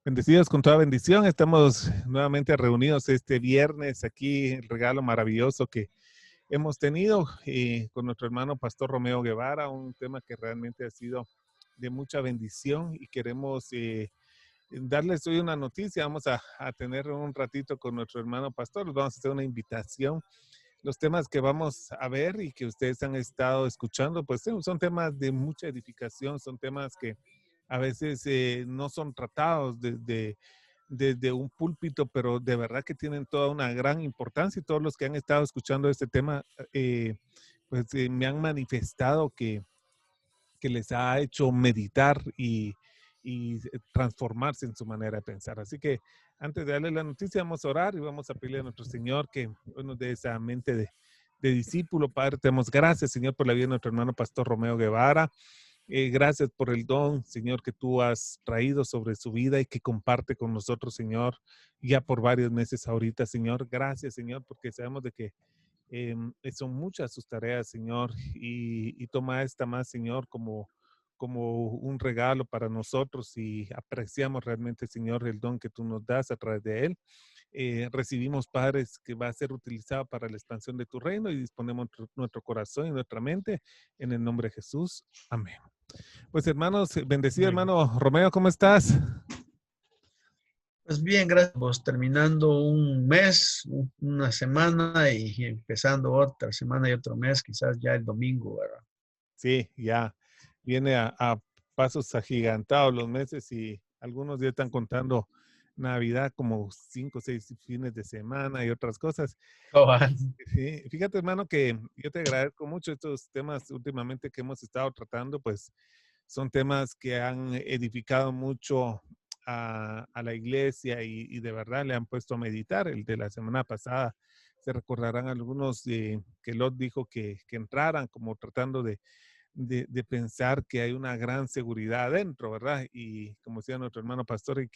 Bendecidos con toda bendición. Estamos nuevamente reunidos este viernes aquí, el regalo maravilloso que hemos tenido con nuestro hermano Pastor Romeo Guevara, un tema que realmente ha sido de mucha bendición y queremos darles hoy una noticia. Vamos a tener un ratito con nuestro hermano Pastor, les vamos a hacer una invitación. Los temas que vamos a ver y que ustedes han estado escuchando, pues son temas de mucha edificación, son temas que a veces no son tratados desde un púlpito, pero de verdad que tienen toda una gran importancia y todos los que han estado escuchando este tema, me han manifestado que les ha hecho meditar y transformarse en su manera de pensar. Así que antes de darle la noticia, vamos a orar y vamos a pedirle a nuestro Señor que nos dé esa mente de discípulo. Padre, te damos gracias, Señor, por la vida de nuestro hermano Pastor Romeo Guevara. Gracias por el don, Señor, que tú has traído sobre su vida y que comparte con nosotros, Señor, ya por varios meses ahorita, Señor. Gracias, Señor, porque sabemos de que son muchas sus tareas, Señor, y toma esta más, Señor, como un regalo para nosotros y apreciamos realmente, Señor, el don que tú nos das a través de él. Recibimos, Padres, que va a ser utilizado para la expansión de tu reino y disponemos nuestro corazón y nuestra mente en el nombre de Jesús. Amén. Pues hermanos, bendecido hermano Romeo, ¿cómo estás? Pues bien, gracias. Pues terminando un mes, una semana y empezando otra semana y otro mes, quizás ya el domingo, ¿verdad? Sí, ya viene a pasos agigantados los meses y algunos ya están contando Navidad como 5 o 6 fines de semana y otras cosas. Oh, Sí, fíjate hermano que yo te agradezco mucho estos temas últimamente que hemos estado tratando, pues son temas que han edificado mucho a la iglesia y de verdad le han puesto a meditar. El de la semana pasada, se recordarán algunos que Lot dijo que entraran como tratando de pensar que hay una gran seguridad adentro, ¿verdad? Y como decía nuestro hermano pastor,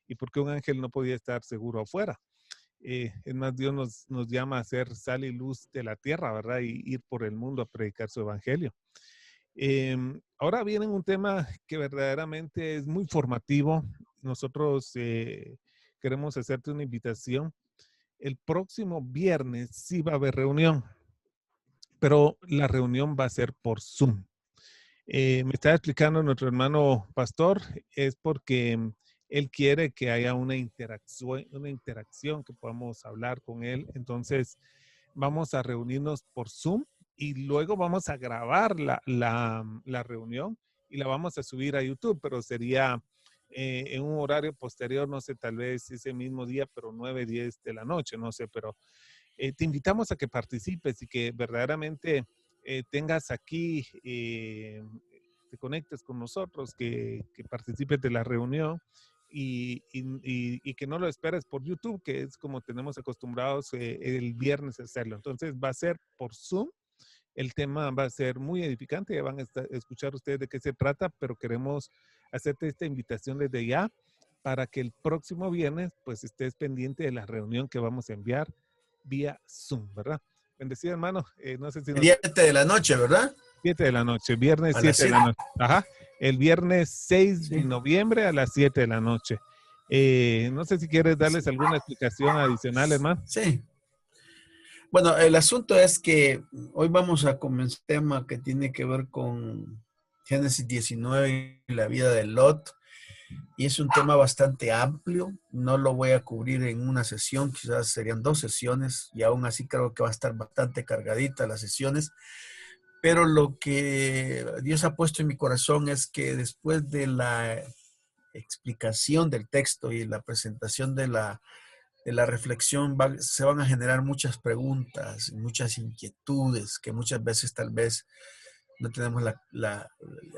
y por qué un ángel no podía estar seguro afuera. Es más, Dios nos llama a ser sal y luz de la tierra, ¿verdad? Y ir por el mundo a predicar su evangelio. Ahora viene un tema que verdaderamente es muy formativo. Nosotros queremos hacerte una invitación. El próximo viernes sí va a haber reunión, pero la reunión va a ser por Zoom. Me está explicando nuestro hermano pastor, es porque él quiere que haya una interacción, que podamos hablar con él. Entonces, vamos a reunirnos por Zoom y luego vamos a grabar la reunión y la vamos a subir a YouTube, pero sería en un horario posterior, no sé, tal vez ese mismo día, pero 9, 10 de la noche, no sé, pero te invitamos a que participes y que verdaderamente tengas aquí, te conectes con nosotros, que participes de la reunión y que no lo esperes por YouTube, que es como tenemos acostumbrados el viernes hacerlo. Entonces va a ser por Zoom. El tema va a ser muy edificante, ya van a escuchar ustedes de qué se trata, pero queremos hacerte esta invitación desde ya para que el próximo viernes pues estés pendiente de la reunión que vamos a enviar vía Zoom, ¿verdad? Bendecido hermano, no sé si nos... 7 de la noche, ¿verdad? 7 de la noche, viernes A las 7 de 7. la noche. Ajá, el viernes 6 de Sí. noviembre a las 7 de la noche. No sé si quieres darles alguna explicación adicional, hermano. Sí. Bueno, el asunto es que hoy vamos a comenzar un tema que tiene que ver con Génesis 19 y la vida de Lot. Y es un tema bastante amplio. No lo voy a cubrir en una sesión, quizás serían 2 sesiones, y aún así creo que va a estar bastante cargadita las sesiones. Pero lo que Dios ha puesto en mi corazón es que después de la explicación del texto y la presentación de la reflexión se van a generar muchas preguntas, muchas inquietudes que muchas veces tal vez no tenemos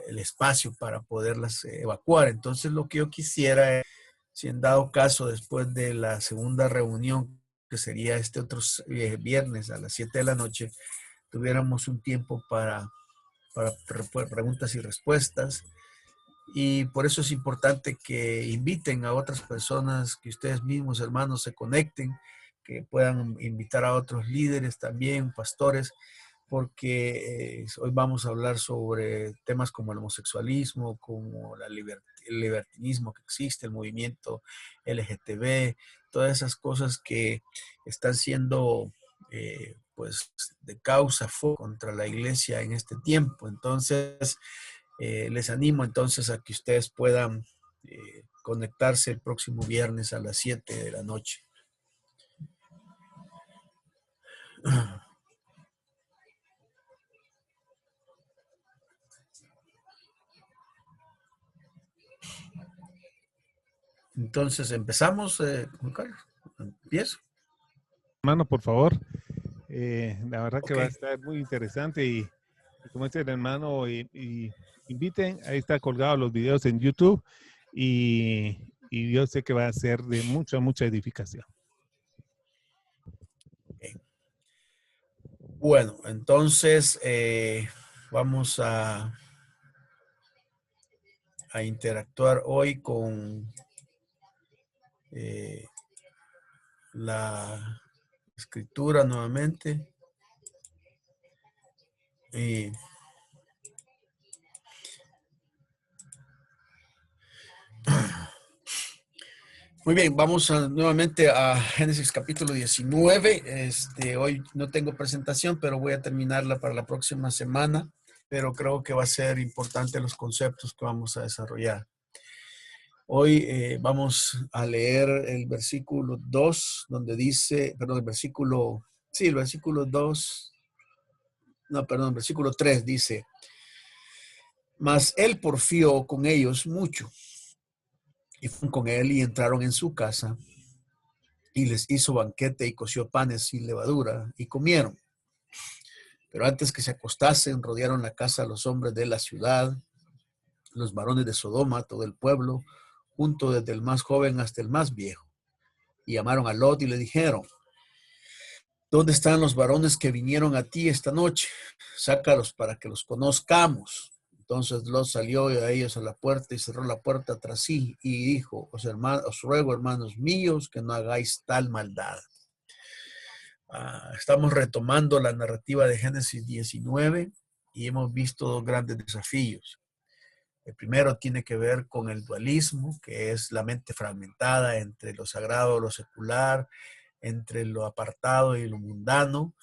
el espacio para poderlas evacuar. Entonces lo que yo quisiera es, si en dado caso después de la segunda reunión, que sería este otro viernes a las 7 de la noche, tuviéramos un tiempo para preguntas y respuestas. Y por eso es importante que inviten a otras personas, que ustedes mismos, hermanos, se conecten, que puedan invitar a otros líderes también, pastores, porque hoy vamos a hablar sobre temas como el homosexualismo, como el libertinismo que existe, el movimiento LGTB, todas esas cosas que están siendo pues de causa contra la iglesia en este tiempo. Entonces, les animo entonces a que ustedes puedan conectarse el próximo viernes a las 7 de la noche. Entonces, empezamos, Juan Carlos. Empiezo. Hermano, por favor. La verdad que va a Ok. estar muy interesante y como dice el hermano, inviten, ahí está colgado los videos en YouTube y yo sé que va a ser de mucha, mucha edificación. Okay. Bueno, entonces vamos a interactuar hoy con la escritura nuevamente. Y muy bien, vamos nuevamente a Génesis capítulo 19. Hoy no tengo presentación, pero voy a terminarla para la próxima semana. Pero creo que va a ser importante los conceptos que vamos a desarrollar. Hoy vamos a leer el versículo 2, donde dice, perdón, el versículo 2, no, perdón, el versículo 3 dice, mas él porfió con ellos mucho, y fueron con él y entraron en su casa, y les hizo banquete y coció panes sin levadura, y comieron. Pero antes que se acostasen, rodearon la casa los hombres de la ciudad, los varones de Sodoma, todo el pueblo, junto desde el más joven hasta el más viejo. Y llamaron a Lot y le dijeron, ¿dónde están los varones que vinieron a ti esta noche? Sácalos para que los conozcamos. Entonces Lot salió a ellos a la puerta y cerró la puerta tras sí y dijo, os ruego, hermanos míos, que no hagáis tal maldad. Estamos retomando la narrativa de Génesis 19 y hemos visto dos grandes desafíos. El primero tiene que ver con el dualismo, que es la mente fragmentada entre lo sagrado y lo secular, entre lo apartado y lo mundano,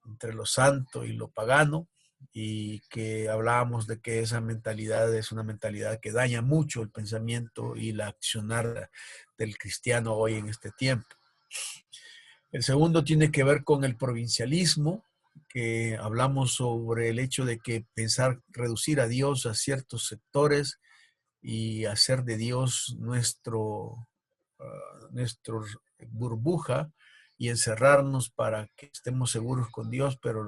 entre lo santo y lo pagano, y que hablábamos de que esa mentalidad es una mentalidad que daña mucho el pensamiento y la accionar del cristiano hoy en este tiempo. El segundo tiene que ver con el provincialismo, que hablamos sobre el hecho de que pensar reducir a Dios a ciertos sectores y hacer de Dios nuestro burbuja y encerrarnos para que estemos seguros con Dios, pero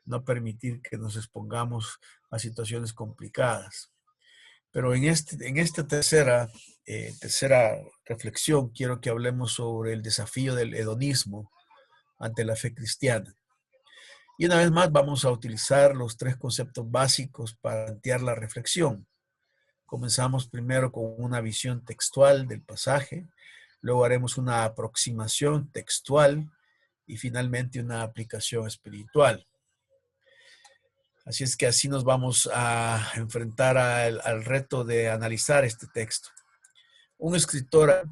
no permitir que nos expongamos a situaciones complicadas. Pero en esta tercera reflexión quiero que hablemos sobre el desafío del hedonismo ante la fe cristiana. Y una vez más vamos a utilizar los tres conceptos básicos para plantear la reflexión. Comenzamos primero con una visión textual del pasaje, luego haremos una aproximación textual y finalmente una aplicación espiritual. Así es que así nos vamos a enfrentar al reto de analizar este texto. Un escritor,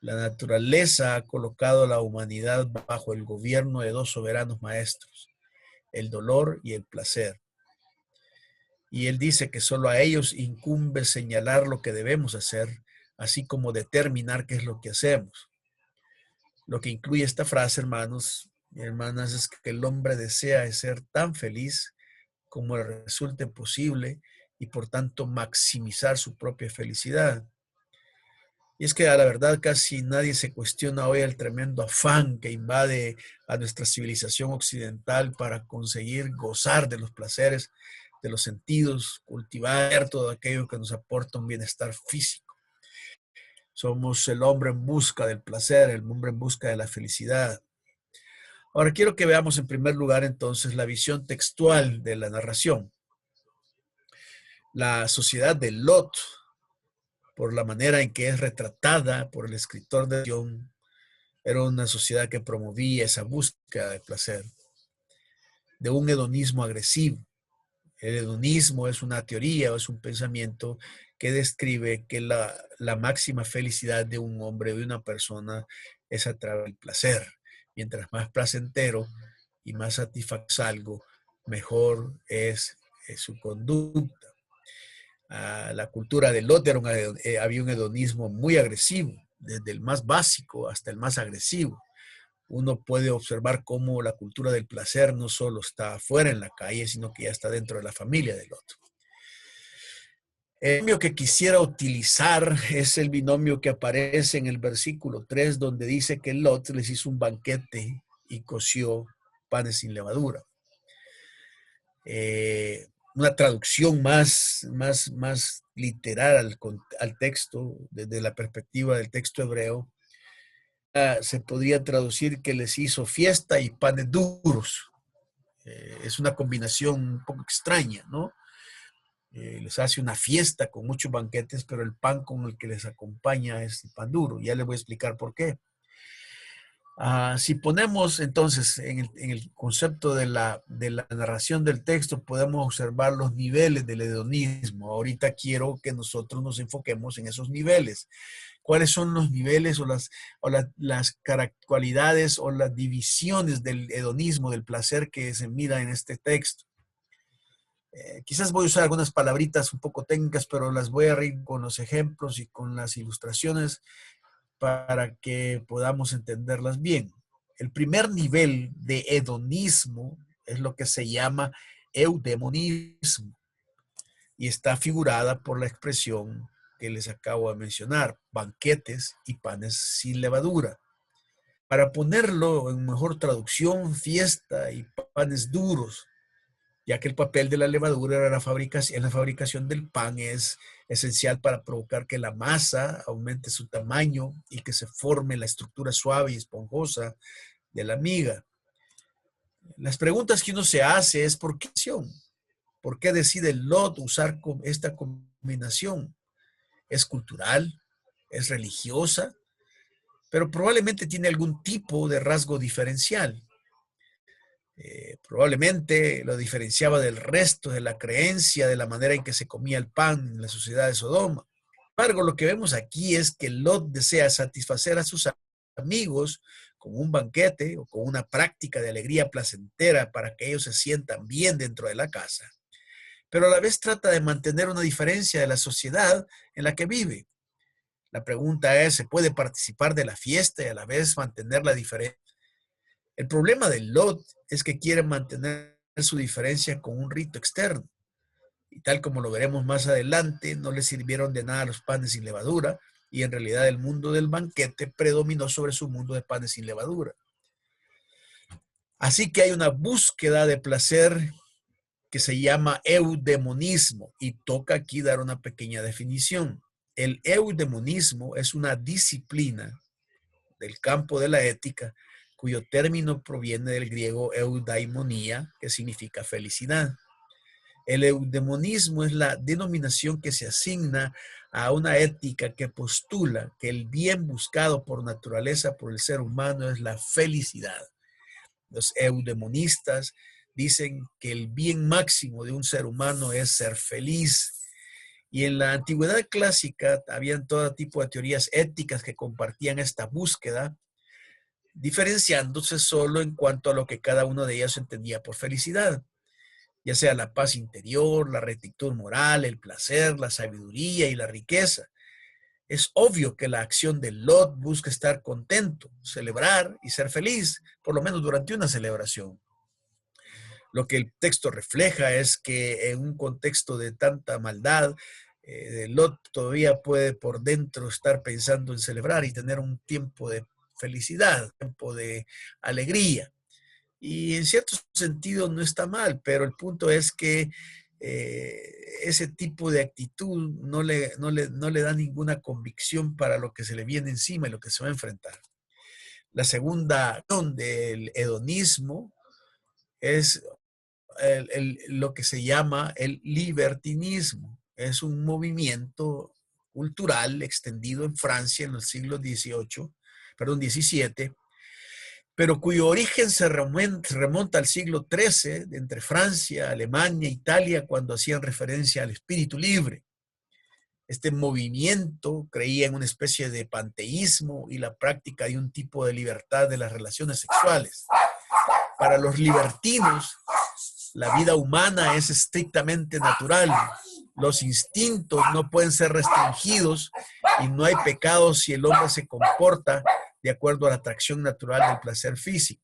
la naturaleza ha colocado a la humanidad bajo el gobierno de dos soberanos maestros, el dolor y el placer. Y él dice que solo a ellos incumbe señalar lo que debemos hacer, así como determinar qué es lo que hacemos. Lo que incluye esta frase, hermanos y hermanas, es que el hombre desea ser tan feliz como le resulte posible y por tanto maximizar su propia felicidad. Y es que a la verdad casi nadie se cuestiona hoy el tremendo afán que invade a nuestra civilización occidental para conseguir gozar de los placeres de los sentidos, cultivar todo aquello que nos aporta un bienestar físico. Somos el hombre en busca del placer, el hombre en busca de la felicidad. Ahora quiero que veamos en primer lugar entonces la visión textual de la narración. La sociedad de Lot, por la manera en que es retratada por el escritor de John, era una sociedad que promovía esa búsqueda de placer. de un hedonismo agresivo. El hedonismo es una teoría o es un pensamiento que describe que la máxima felicidad de un hombre o de una persona es a través del placer. Mientras más placentero y más satisface algo, mejor es su conducta. La cultura de Lot había un hedonismo muy agresivo, desde el más básico hasta el más agresivo. Uno puede observar cómo la cultura del placer no solo está afuera en la calle, sino que ya está dentro de la familia del otro. El binomio que quisiera utilizar es el binomio que aparece en el versículo 3, donde dice que Lot les hizo un banquete y coció panes sin levadura. Una traducción más literal al texto, desde la perspectiva del texto hebreo, se podría traducir que les hizo fiesta y panes duros. Es una combinación un poco extraña, ¿no? Les hace una fiesta con muchos banquetes, pero el pan con el que les acompaña es el pan duro. Ya les voy a explicar por qué. Si ponemos entonces en el concepto de la narración del texto, podemos observar los niveles del hedonismo. Ahorita quiero que nosotros nos enfoquemos en esos niveles. ¿Cuáles son los niveles o las cualidades o las divisiones del hedonismo, del placer que se mira en este texto? Quizás voy a usar algunas palabritas un poco técnicas, pero las voy a reír con los ejemplos y con las ilustraciones para que podamos entenderlas bien. El primer nivel de hedonismo es lo que se llama eudemonismo y está figurada por la expresión que les acabo de mencionar, banquetes y panes sin levadura. Para ponerlo en mejor traducción, fiesta y panes duros, ya que el papel de la levadura en la fabricación del pan es esencial para provocar que la masa aumente su tamaño y que se forme la estructura suave y esponjosa de la miga. Las preguntas que uno se hace es ¿por qué decide Lot usar esta combinación? ¿Es cultural? ¿Es religiosa? Pero probablemente tiene algún tipo de rasgo diferencial. Probablemente lo diferenciaba del resto de la creencia, de la manera en que se comía el pan en la sociedad de Sodoma. Sin embargo, lo que vemos aquí es que Lot desea satisfacer a sus amigos con un banquete o con una práctica de alegría placentera para que ellos se sientan bien dentro de la casa, pero a la vez trata de mantener una diferencia de la sociedad en la que vive. La pregunta es, ¿se puede participar de la fiesta y a la vez mantener la diferencia? El problema de Lot es que quiere mantener su diferencia con un rito externo. Y tal como lo veremos más adelante, no le sirvieron de nada los panes sin levadura, y en realidad el mundo del banquete predominó sobre su mundo de panes sin levadura. Así que hay una búsqueda de placer que se llama eudemonismo, y toca aquí dar una pequeña definición. El eudemonismo es una disciplina del campo de la ética cuyo término proviene del griego eudaimonía, que significa felicidad. El eudemonismo es la denominación que se asigna a una ética que postula que el bien buscado por naturaleza por el ser humano es la felicidad. Los eudemonistas dicen que el bien máximo de un ser humano es ser feliz. Y en la antigüedad clásica habían todo tipo de teorías éticas que compartían esta búsqueda, diferenciándose solo en cuanto a lo que cada uno de ellos entendía por felicidad, ya sea la paz interior, la rectitud moral, el placer, la sabiduría y la riqueza. Es obvio que la acción de Lot busca estar contento, celebrar y ser feliz, por lo menos durante una celebración. Lo que el texto refleja es que en un contexto de tanta maldad, Lot todavía puede por dentro estar pensando en celebrar y tener un tiempo de felicidad, un tiempo de alegría. Y en cierto sentido no está mal, pero el punto es que ese tipo de actitud no le da ninguna convicción para lo que se le viene encima y lo que se va a enfrentar. La segunda acción del hedonismo es lo que se llama el libertinismo. Es un movimiento cultural extendido en Francia en el siglo XVII, perdón, XVII, pero cuyo origen se remonta al siglo XIII, entre Francia, Alemania, Italia, cuando hacían referencia al espíritu libre. Este movimiento creía en una especie de panteísmo y la práctica de un tipo de libertad de las relaciones sexuales. Para los libertinos, la vida humana es estrictamente natural. Los instintos no pueden ser restringidos y no hay pecado si el hombre se comporta de acuerdo a la atracción natural del placer físico.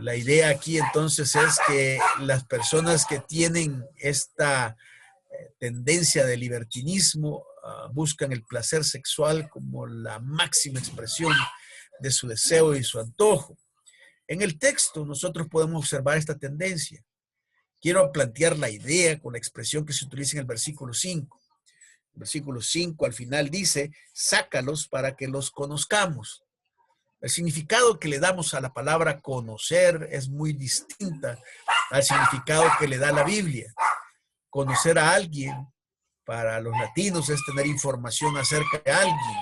La idea aquí entonces es que las personas que tienen esta tendencia de libertinismo buscan el placer sexual como la máxima expresión de su deseo y su antojo. En el texto nosotros podemos observar esta tendencia. Quiero plantear la idea con la expresión que se utiliza en el versículo 5. El versículo 5 al final dice, sácalos para que los conozcamos. El significado que le damos a la palabra conocer es muy distinta al significado que le da la Biblia. Conocer a alguien para los latinos es tener información acerca de alguien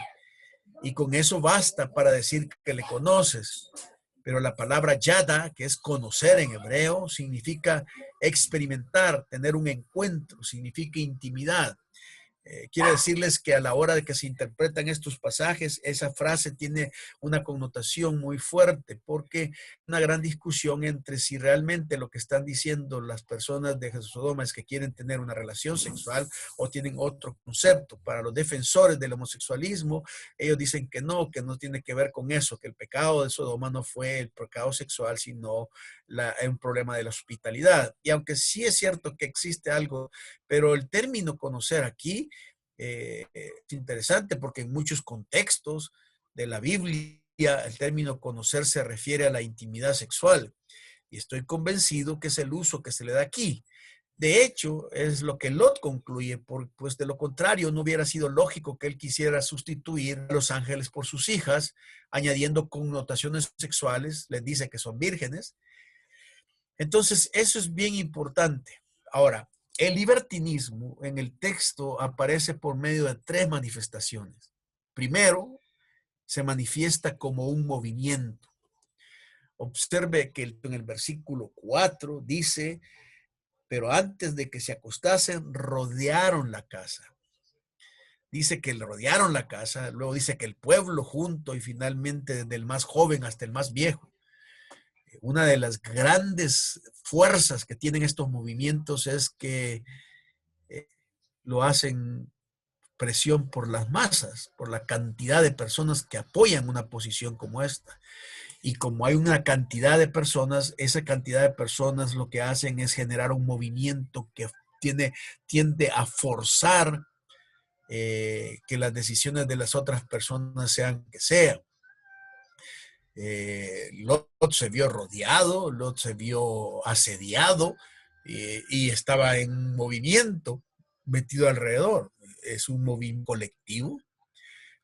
y con eso basta para decir que le conoces. Pero la palabra yada, que es conocer en hebreo, significa experimentar, tener un encuentro, significa intimidad. Quiero decirles que a la hora de que se interpretan estos pasajes, esa frase tiene una connotación muy fuerte porque una gran discusión entre si realmente lo que están diciendo las personas de Sodoma es que quieren tener una relación sexual o tienen otro concepto. Para los defensores del homosexualismo, ellos dicen que no tiene que ver con eso, que el pecado de Sodoma no fue el pecado sexual, sino un problema de la hospitalidad. Y aunque sí es cierto que existe algo, pero el término conocer aquí es interesante porque en muchos contextos de la Biblia el término conocer se refiere a la intimidad sexual y estoy convencido que es el uso que se le da aquí. De hecho, es lo que Lot concluye, pues de lo contrario no hubiera sido lógico que él quisiera sustituir a los ángeles por sus hijas, añadiendo connotaciones sexuales, les dice que son vírgenes. Entonces, eso es bien importante. Ahora, el libertinismo en el texto aparece por medio de tres manifestaciones. Primero, se manifiesta como un movimiento. Observe que en el versículo 4 dice, pero antes de que se acostasen, rodearon la casa. Dice que rodearon la casa, luego dice que el pueblo junto y finalmente desde el más joven hasta el más viejo. Una de las grandes fuerzas que tienen estos movimientos es que lo hacen presión por las masas, por la cantidad de personas que apoyan una posición como esta. Y como hay una cantidad de personas, esa cantidad de personas lo que hacen es generar un movimiento que tiende a forzar que las decisiones de las otras personas sean que sean. Lot se vio rodeado, Lot se vio asediado y estaba en movimiento metido alrededor. Es un movimiento colectivo.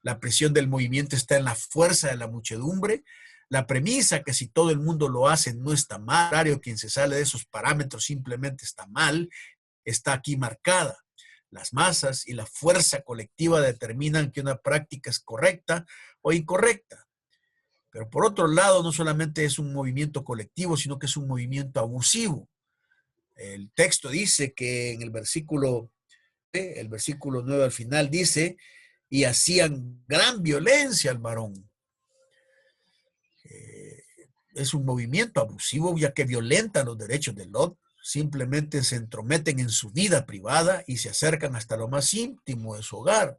La presión del movimiento está en la fuerza de la muchedumbre. La premisa que si todo el mundo lo hace no está mal, contrario, quien se sale de esos parámetros simplemente está mal, está aquí marcada. Las masas y la fuerza colectiva determinan que una práctica es correcta o incorrecta. Pero por otro lado, no solamente es un movimiento colectivo, sino que es un movimiento abusivo. El texto dice que en el versículo 9 al final dice, y hacían gran violencia al varón. Es un movimiento abusivo ya que violentan los derechos de Lot, simplemente se entrometen en su vida privada y se acercan hasta lo más íntimo de su hogar.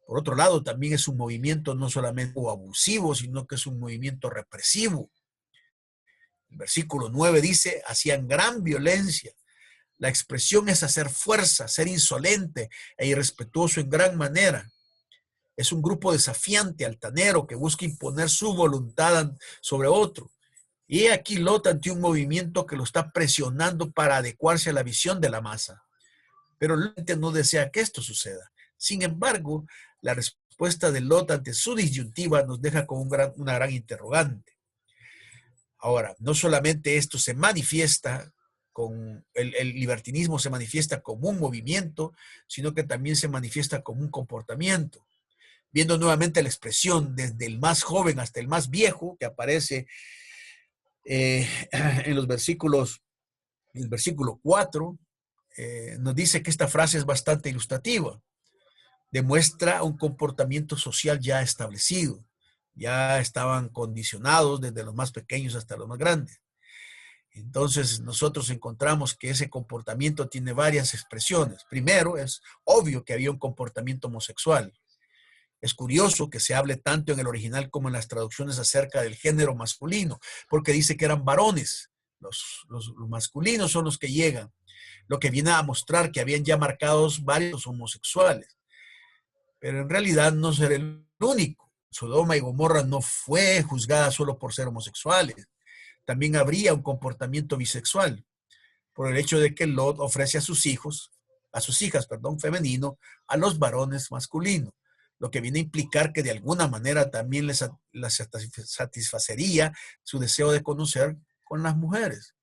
Por otro lado, también es un movimiento no solamente abusivo, sino que es un movimiento represivo. El versículo 9 dice, hacían gran violencia. La expresión es hacer fuerza, ser insolente e irrespetuoso en gran manera. Es un grupo desafiante, altanero, que busca imponer su voluntad sobre otro. Y aquí Lot ante un movimiento que lo está presionando para adecuarse a la visión de la masa. Pero Lot no desea que esto suceda. Sin embargo, la respuesta de Lot ante su disyuntiva nos deja con una gran interrogante. Ahora, no solamente esto se manifiesta con el libertinismo se manifiesta como un movimiento, sino que también se manifiesta como un comportamiento. viendo nuevamente la expresión desde el más joven hasta el más viejo que aparece en los versículos, el versículo 4, nos dice que esta frase es bastante ilustrativa. Demuestra un comportamiento social ya establecido. Ya estaban condicionados desde los más pequeños hasta los más grandes. Entonces nosotros encontramos que ese comportamiento tiene varias expresiones. Primero, es obvio que había un comportamiento homosexual. Es curioso que se hable tanto en el original como en las traducciones acerca del género masculino, porque dice que eran varones. Los masculinos son los que llegan, lo que viene a mostrar que habían ya marcados varios homosexuales. Pero en realidad no será el único. Sodoma y Gomorra no fue juzgada solo por ser homosexuales. También habría un comportamiento bisexual, por el hecho de que Lot ofrece a sus hijos, a sus hijas, perdón, femenino, a los varones masculinos, lo que viene a implicar que de alguna manera también les satisfacería su deseo de conocer con las mujeres.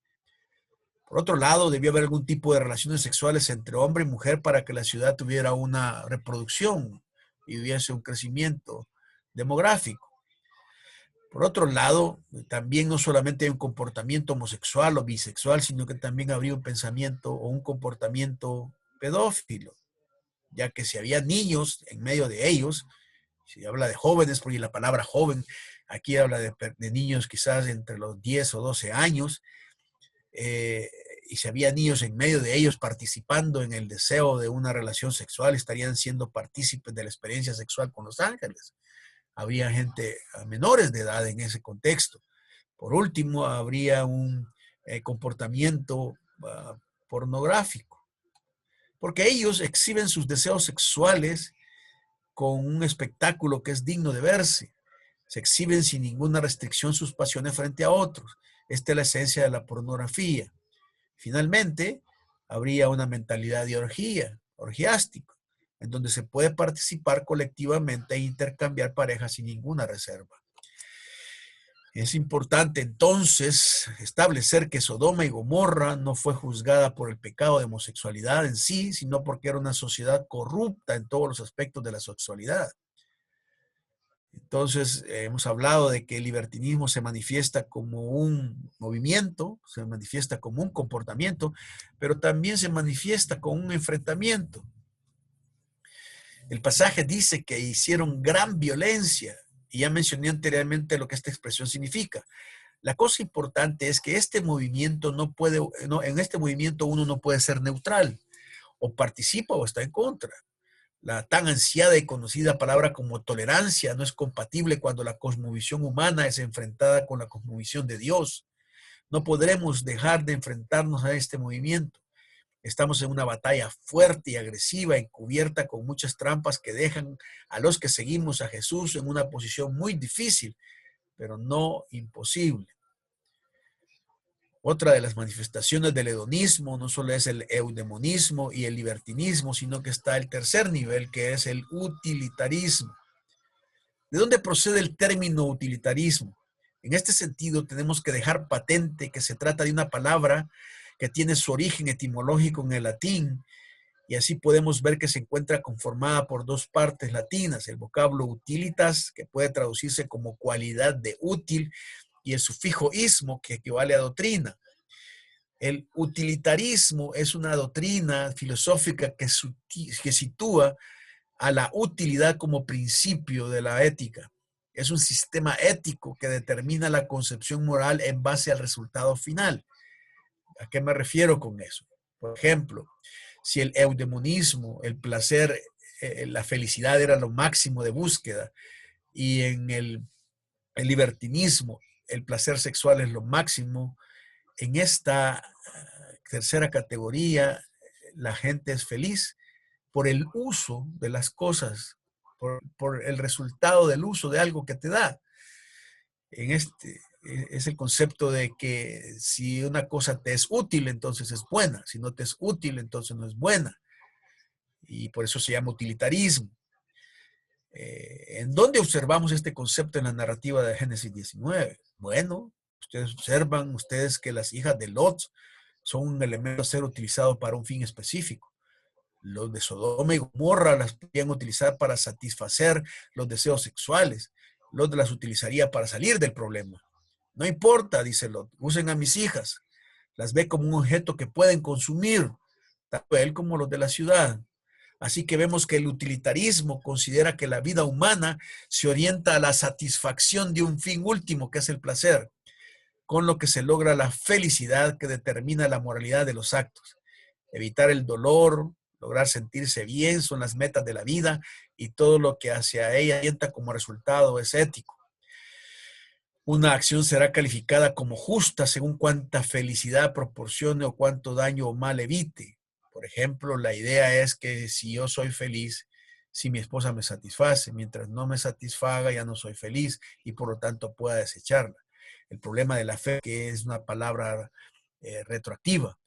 Por otro lado, debió haber algún tipo de relaciones sexuales entre hombre y mujer para que la ciudad tuviera una reproducción y hubiese un crecimiento demográfico. Por otro lado, también no solamente hay un comportamiento homosexual o bisexual, sino que también habría un pensamiento o un comportamiento pedófilo, ya que si había niños en medio de ellos, si habla de jóvenes, porque la palabra joven aquí habla de niños quizás entre los 10 o 12 años, y si había niños en medio de ellos participando en el deseo de una relación sexual, estarían siendo partícipes de la experiencia sexual con los ángeles. Habría gente menores de edad en ese contexto. Por último, habría un comportamiento pornográfico, porque ellos exhiben sus deseos sexuales con un espectáculo que es digno de verse. Se exhiben sin ninguna restricción sus pasiones frente a otros. Esta es la esencia de la pornografía. Finalmente, habría una mentalidad de orgía, orgiástica, en donde se puede participar colectivamente e intercambiar parejas sin ninguna reserva. Es importante entonces establecer que Sodoma y Gomorra no fue juzgada por el pecado de homosexualidad en sí, sino porque era una sociedad corrupta en todos los aspectos de la sexualidad. Entonces, hemos hablado de que el libertinismo se manifiesta como un movimiento, se manifiesta como un comportamiento, pero también se manifiesta como un enfrentamiento. El pasaje dice que hicieron gran violencia, y ya mencioné anteriormente lo que esta expresión significa. La cosa importante es que este movimiento en este movimiento uno no puede ser neutral, o participa o está en contra. La tan ansiada y conocida palabra como tolerancia no es compatible cuando la cosmovisión humana es enfrentada con la cosmovisión de Dios. No podremos dejar de enfrentarnos a este movimiento. Estamos en una batalla fuerte y agresiva, encubierta con muchas trampas que dejan a los que seguimos a Jesús en una posición muy difícil, pero no imposible. Otra de las manifestaciones del hedonismo no solo es el eudemonismo y el libertinismo, sino que está el tercer nivel, que es el utilitarismo. ¿De dónde procede el término utilitarismo? En este sentido, tenemos que dejar patente que se trata de una palabra que tiene su origen etimológico en el latín, y así podemos ver que se encuentra conformada por dos partes latinas, el vocablo utilitas, que puede traducirse como cualidad de útil, y el sufijo ismo, que equivale a doctrina. El utilitarismo es una doctrina filosófica que sitúa a la utilidad como principio de la ética. Es un sistema ético que determina la concepción moral en base al resultado final. ¿A qué me refiero con eso? Por ejemplo, si el eudemonismo, el placer, la felicidad era lo máximo de búsqueda, y en el libertinismo, el placer sexual es lo máximo, en esta tercera categoría, la gente es feliz por el uso de las cosas, por el resultado del uso de algo que te da. En este es el concepto de que si una cosa te es útil, entonces es buena. Si no te es útil, entonces no es buena. Y por eso se llama utilitarismo. ¿En dónde observamos este concepto en la narrativa de Génesis 19? Bueno, ustedes observan que las hijas de Lot son un elemento a ser utilizado para un fin específico. Los de Sodoma y Gomorra las podían utilizar para satisfacer los deseos sexuales. Lot las utilizaría para salir del problema. No importa, dice Lot, usen a mis hijas. Las ve como un objeto que pueden consumir, tanto él como los de la ciudad. Así que vemos que el utilitarismo considera que la vida humana se orienta a la satisfacción de un fin último, que es el placer, con lo que se logra la felicidad que determina la moralidad de los actos. Evitar el dolor, lograr sentirse bien son las metas de la vida y todo lo que hacia ella orienta como resultado es ético. Una acción será calificada como justa según cuánta felicidad proporcione o cuánto daño o mal evite. Por ejemplo, la idea es que si yo soy feliz, si mi esposa me satisface, mientras no me satisfaga ya no soy feliz y por lo tanto pueda desecharla. El problema de la fe, que es una palabra retroactiva.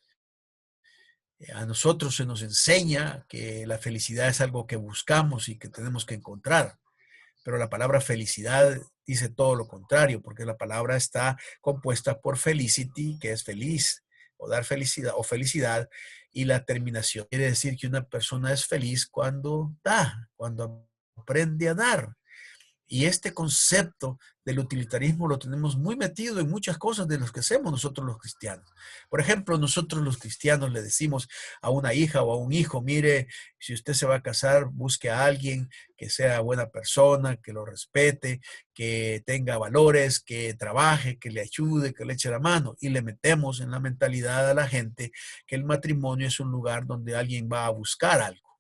A nosotros se nos enseña que la felicidad es algo que buscamos y que tenemos que encontrar. Pero la palabra felicidad dice todo lo contrario, porque la palabra está compuesta por felicity, que es feliz, o dar felicidad, o felicidad, y la terminación quiere decir que una persona es feliz cuando da, cuando aprende a dar. Y este concepto del utilitarismo lo tenemos muy metido en muchas cosas de las que hacemos nosotros los cristianos. Por ejemplo, nosotros los cristianos le decimos a una hija o a un hijo, mire, si usted se va a casar, busque a alguien que sea buena persona, que lo respete, que tenga valores, que trabaje, que le ayude, que le eche la mano. Y le metemos en la mentalidad a la gente que el matrimonio es un lugar donde alguien va a buscar algo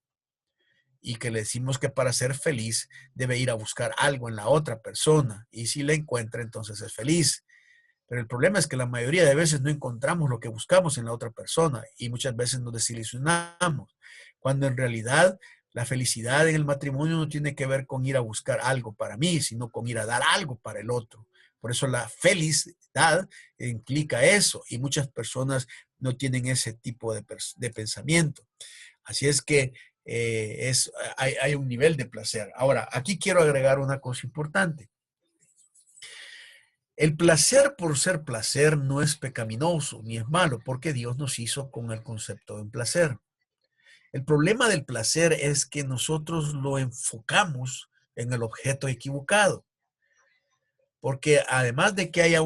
y que le decimos que para ser feliz debe ir a buscar algo en la otra persona y si la encuentra entonces es feliz. Pero el problema es que la mayoría de veces no encontramos lo que buscamos en la otra persona y muchas veces nos desilusionamos, cuando en realidad la felicidad en el matrimonio no tiene que ver con ir a buscar algo para mí, sino con ir a dar algo para el otro. Por eso la felicidad implica eso y muchas personas no tienen ese tipo de pensamiento. Así es que hay un nivel de placer. Ahora, aquí quiero agregar una cosa importante. El placer por ser placer no es pecaminoso ni es malo, porque Dios nos hizo con el concepto de placer. El problema del placer es que nosotros lo enfocamos en el objeto equivocado. Porque además de que haya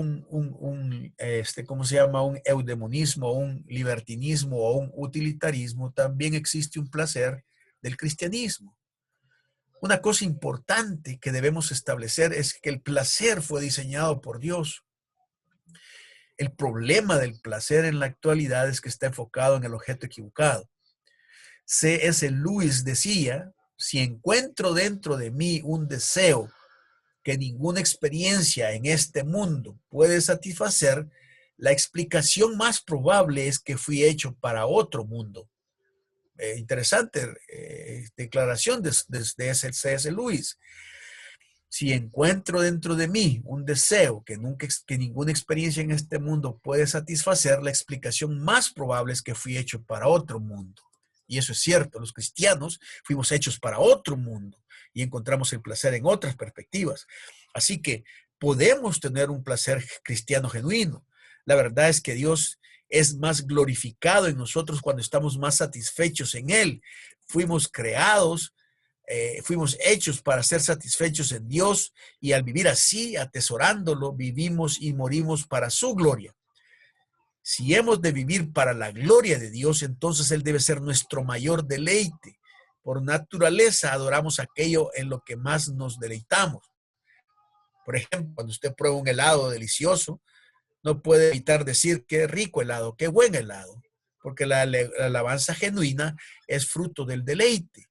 ¿cómo se llama? Un eudemonismo, un libertinismo o un utilitarismo, también existe un placer del cristianismo. Una cosa importante que debemos establecer es que el placer fue diseñado por Dios. El problema del placer en la actualidad es que está enfocado en el objeto equivocado. C.S. Lewis decía, si encuentro dentro de mí un deseo que ninguna experiencia en este mundo puede satisfacer, la explicación más probable es que fui hecho para otro mundo. Interesante declaración de C.S. Lewis. Si encuentro dentro de mí un deseo que ninguna experiencia en este mundo puede satisfacer, la explicación más probable es que fui hecho para otro mundo. Y eso es cierto, los cristianos fuimos hechos para otro mundo y encontramos el placer en otras perspectivas. Así que podemos tener un placer cristiano genuino. La verdad es que Dios es más glorificado en nosotros cuando estamos más satisfechos en Él. Fuimos creados, fuimos hechos para ser satisfechos en Dios y al vivir así, atesorándolo, vivimos y morimos para su gloria. Si hemos de vivir para la gloria de Dios, entonces Él debe ser nuestro mayor deleite. Por naturaleza adoramos aquello en lo que más nos deleitamos. Por ejemplo, cuando usted prueba un helado delicioso, no puede evitar decir qué rico helado, qué buen helado, porque la alabanza genuina es fruto del deleite.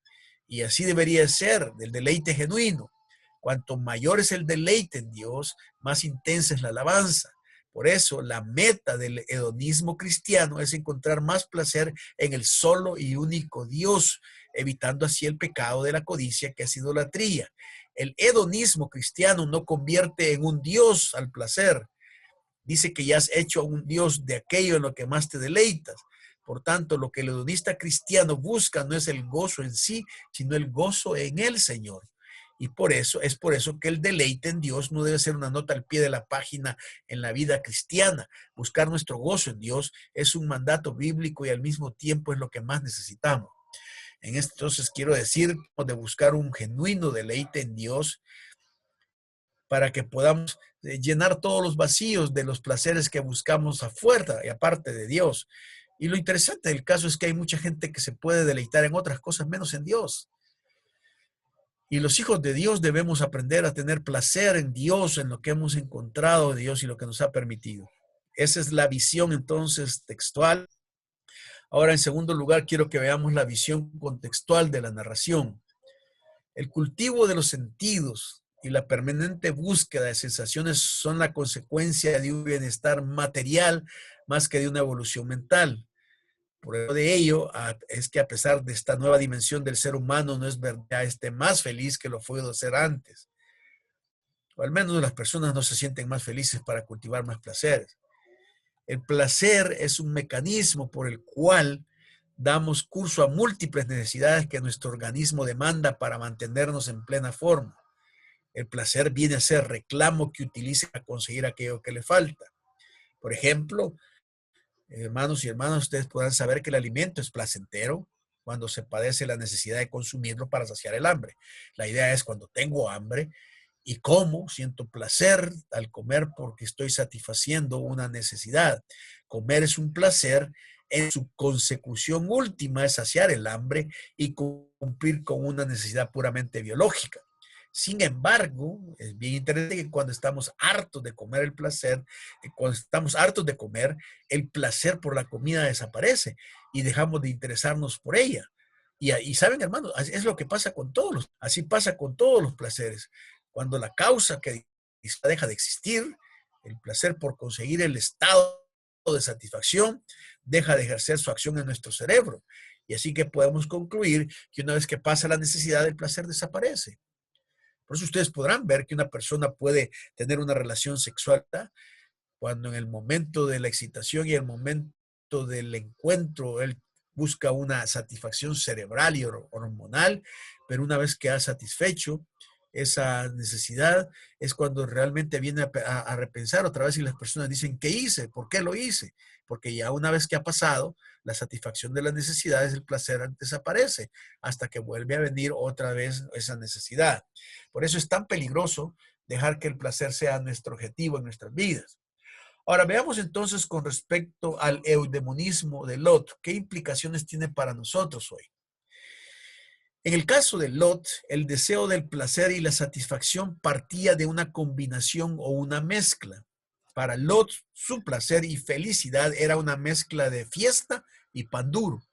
Y así debería ser, del deleite genuino. Cuanto mayor es el deleite en Dios, más intensa es la alabanza. Por eso, la meta del hedonismo cristiano es encontrar más placer en el solo y único Dios, evitando así el pecado de la codicia, que es idolatría. El hedonismo cristiano no convierte en un Dios al placer. Dice que ya has hecho a un Dios de aquello en lo que más te deleitas. Por tanto, lo que el hedonista cristiano busca no es el gozo en sí, sino el gozo en el Señor. Y es por eso que el deleite en Dios no debe ser una nota al pie de la página en la vida cristiana. Buscar nuestro gozo en Dios es un mandato bíblico y al mismo tiempo es lo que más necesitamos. Entonces quiero decir de buscar un genuino deleite en Dios para que podamos llenar todos los vacíos de los placeres que buscamos afuera y aparte de Dios. Y lo interesante del caso es que hay mucha gente que se puede deleitar en otras cosas menos en Dios. Y los hijos de Dios debemos aprender a tener placer en Dios, en lo que hemos encontrado de Dios y lo que nos ha permitido. Esa es la visión entonces textual. Ahora, en segundo lugar, quiero que veamos la visión contextual de la narración. El cultivo de los sentidos y la permanente búsqueda de sensaciones son la consecuencia de un bienestar material más que de una evolución mental. Por ello es que a pesar de esta nueva dimensión del ser humano, no es verdad esté más feliz que lo fue de ser antes. O al menos las personas no se sienten más felices para cultivar más placeres. El placer es un mecanismo por el cual damos curso a múltiples necesidades que nuestro organismo demanda para mantenernos en plena forma. El placer viene a ser reclamo que utiliza para conseguir aquello que le falta. Por ejemplo, hermanos y hermanas, ustedes podrán saber que el alimento es placentero cuando se padece la necesidad de consumirlo para saciar el hambre. La idea es cuando tengo hambre y como, siento placer al comer porque estoy satisfaciendo una necesidad. Comer es un placer, en su consecución última es saciar el hambre y cumplir con una necesidad puramente biológica. Sin embargo, es bien interesante que cuando estamos hartos de comer el placer, cuando estamos hartos de comer, el placer por la comida desaparece y dejamos de interesarnos por ella. Y saben, hermanos, es lo que pasa con así pasa con todos los placeres. Cuando la causa que deja de existir, el placer por conseguir el estado de satisfacción deja de ejercer su acción en nuestro cerebro. Y así que podemos concluir que una vez que pasa la necesidad, el placer desaparece. Por eso ustedes podrán ver que una persona puede tener una relación sexual cuando en el momento de la excitación y el momento del encuentro él busca una satisfacción cerebral y hormonal, pero una vez que ha satisfecho esa necesidad es cuando realmente viene a repensar otra vez y las personas dicen, ¿qué hice? ¿Por qué lo hice? Porque ya una vez que ha pasado la satisfacción de las necesidades, el placer desaparece hasta que vuelve a venir otra vez esa necesidad. Por eso es tan peligroso dejar que el placer sea nuestro objetivo en nuestras vidas. Ahora veamos entonces con respecto al eudemonismo de Lot, ¿qué implicaciones tiene para nosotros hoy? En el caso de Lot, el deseo del placer y la satisfacción partía de una combinación o una mezcla. Para Lot, su placer y felicidad era una mezcla de fiesta y pan duro.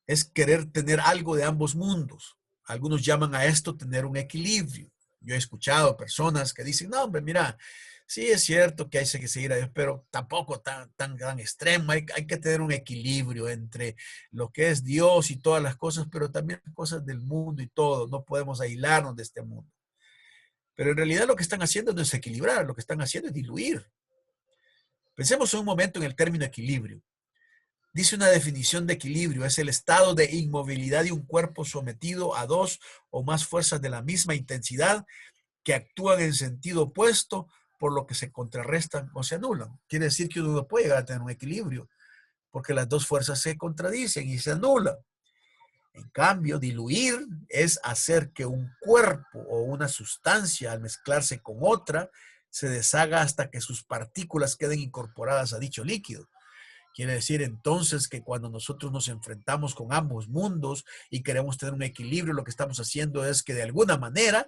Es querer tener algo de ambos mundos. Algunos llaman a esto tener un equilibrio. Yo he escuchado personas que dicen, no, hombre, mira, sí es cierto que hay que seguir a Dios, pero tampoco tan extremo. Hay que tener un equilibrio entre lo que es Dios y todas las cosas, pero también cosas del mundo y todo. No podemos aislarnos de este mundo. Pero en realidad lo que están haciendo no es equilibrar, lo que están haciendo es diluir. Pensemos un momento en el término equilibrio. Dice una definición de equilibrio, es el estado de inmovilidad de un cuerpo sometido a dos o más fuerzas de la misma intensidad que actúan en sentido opuesto, por lo que se contrarrestan o se anulan. Quiere decir que uno no puede llegar a tener un equilibrio, porque las dos fuerzas se contradicen y se anulan. En cambio, diluir es hacer que un cuerpo o una sustancia, al mezclarse con otra, se deshaga hasta que sus partículas queden incorporadas a dicho líquido. Quiere decir entonces que cuando nosotros nos enfrentamos con ambos mundos y queremos tener un equilibrio, lo que estamos haciendo es que de alguna manera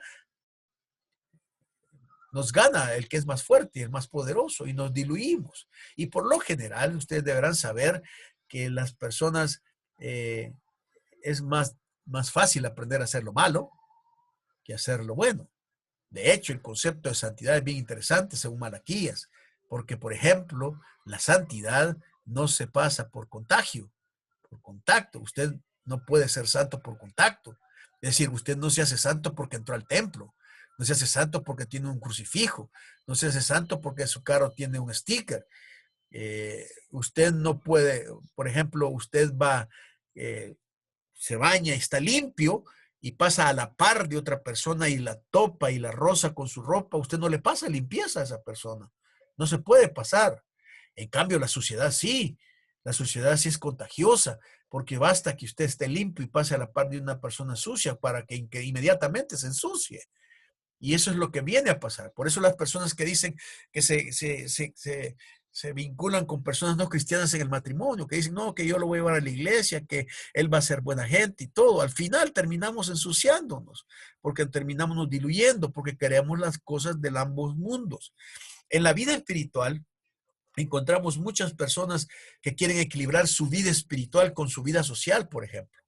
nos gana el que es más fuerte y el más poderoso y nos diluimos. Y por lo general, ustedes deberán saber que las personas es más fácil aprender a hacer lo malo que hacer lo bueno. De hecho, el concepto de santidad es bien interesante según Malaquías, porque, por ejemplo, la santidad no se pasa por contagio, por contacto. Usted no puede ser santo por contacto. Es decir, usted no se hace santo porque entró al templo, no se hace santo porque tiene un crucifijo, no se hace santo porque su carro tiene un sticker. Usted no puede, por ejemplo, usted va, se baña y está limpio y pasa a la par de otra persona y la topa y la roza con su ropa, usted no le pasa limpieza a esa persona. No se puede pasar. En cambio, la suciedad sí. La suciedad sí es contagiosa, porque basta que usted esté limpio y pase a la par de una persona sucia para que inmediatamente se ensucie. Y eso es lo que viene a pasar. Por eso las personas que dicen que se vinculan con personas no cristianas en el matrimonio, que dicen, no, que yo lo voy a llevar a la iglesia, que él va a ser buena gente y todo. Al final terminamos ensuciándonos, porque terminamos nos diluyendo, porque queremos las cosas de ambos mundos. En la vida espiritual, encontramos muchas personas que quieren equilibrar su vida espiritual con su vida social, por ejemplo.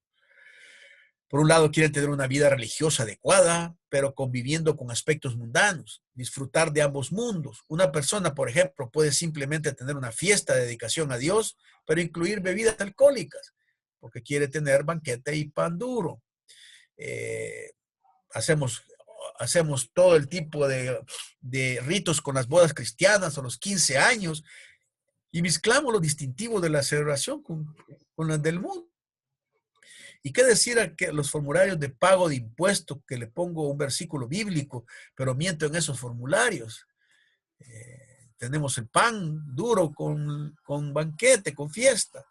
Por un lado, quieren tener una vida religiosa adecuada, pero conviviendo con aspectos mundanos, disfrutar de ambos mundos. Una persona, por ejemplo, puede simplemente tener una fiesta de dedicación a Dios, pero incluir bebidas alcohólicas, porque quiere tener banquete y pan duro. Eh, hacemos, hacemos todo el tipo de ritos con las bodas cristianas o los 15 años y mezclamos lo distintivo de la celebración con las del mundo. ¿Y qué decir a que los formularios de pago de impuestos, que le pongo un versículo bíblico, pero miento en esos formularios? Tenemos el pan duro con banquete, con fiesta.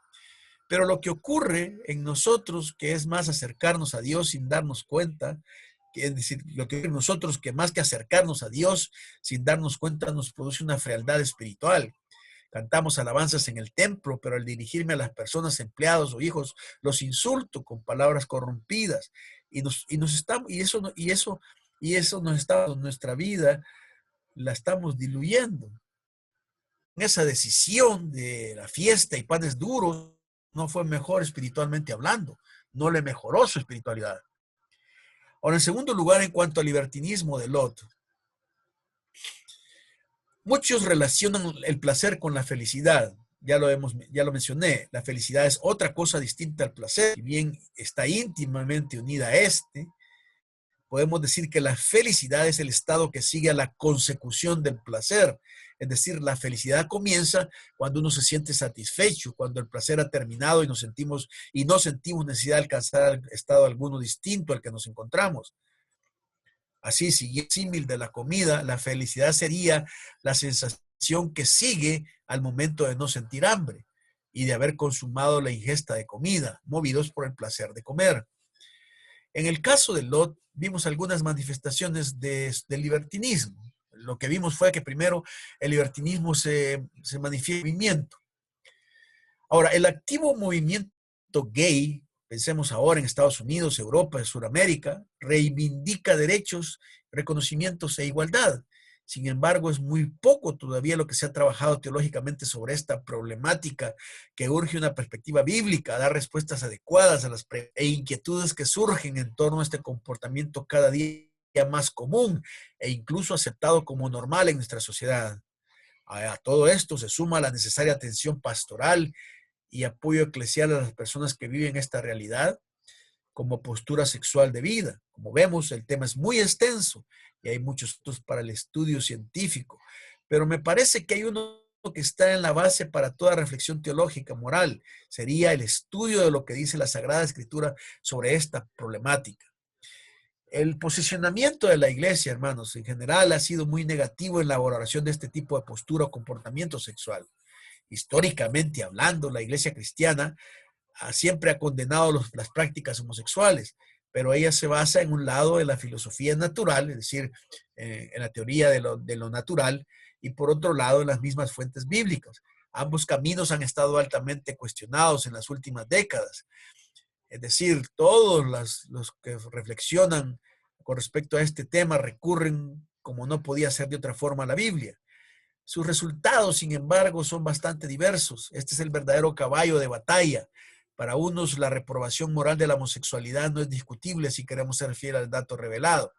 Pero lo que ocurre en nosotros, que es más acercarnos a Dios sin darnos cuenta, que es decir, lo que ocurre en nosotros, que más que acercarnos a Dios sin darnos cuenta, nos produce una frialdad espiritual. Cantamos alabanzas en el templo, pero al dirigirme a las personas, empleados o hijos, los insulto con palabras corrompidas. Y estamos, y eso nos está, nuestra vida la estamos diluyendo. Esa decisión de la fiesta y panes duros no fue mejor espiritualmente hablando, no le mejoró su espiritualidad. Ahora, en segundo lugar, en cuanto al libertinismo de Lot, muchos relacionan el placer con la felicidad. Ya lo mencioné, la felicidad es otra cosa distinta al placer. Si bien está íntimamente unida a este, podemos decir que la felicidad es el estado que sigue a la consecución del placer. Es decir, la felicidad comienza cuando uno se siente satisfecho, cuando el placer ha terminado y no sentimos necesidad de alcanzar estado alguno distinto al que nos encontramos. Así, siguiendo el símil de la comida, la felicidad sería la sensación que sigue al momento de no sentir hambre y de haber consumado la ingesta de comida, movidos por el placer de comer. En el caso de Lot, vimos algunas manifestaciones del libertinismo. Lo que vimos fue que primero el libertinismo se manifiesta en movimiento. Ahora, el activo movimiento gay, pensemos ahora en Estados Unidos, Europa, Sudamérica, reivindica derechos, reconocimientos e igualdad. Sin embargo, es muy poco todavía lo que se ha trabajado teológicamente sobre esta problemática que urge una perspectiva bíblica, dar respuestas adecuadas a las inquietudes que surgen en torno a este comportamiento cada día más común e incluso aceptado como normal en nuestra sociedad. A todo esto se suma la necesaria atención pastoral y apoyo eclesial a las personas que viven esta realidad como postura sexual de vida. Como vemos, el tema es muy extenso y hay muchos puntos para el estudio científico, pero me parece que hay uno que está en la base para toda reflexión teológica, moral, sería el estudio de lo que dice la Sagrada Escritura sobre esta problemática. El posicionamiento de la iglesia, hermanos, en general ha sido muy negativo en la elaboración de este tipo de postura o comportamiento sexual. Históricamente hablando, la iglesia cristiana siempre ha condenado las prácticas homosexuales, pero ella se basa en un lado de la filosofía natural, es decir, en la teoría de lo natural, y por otro lado en las mismas fuentes bíblicas. Ambos caminos han estado altamente cuestionados en las últimas décadas. Es decir, todos los que reflexionan con respecto a este tema recurren, como no podía ser de otra forma, a la Biblia. Sus resultados, sin embargo, son bastante diversos. Este es el verdadero caballo de batalla. Para unos, la reprobación moral de la homosexualidad no es discutible si queremos ser fieles al dato revelado.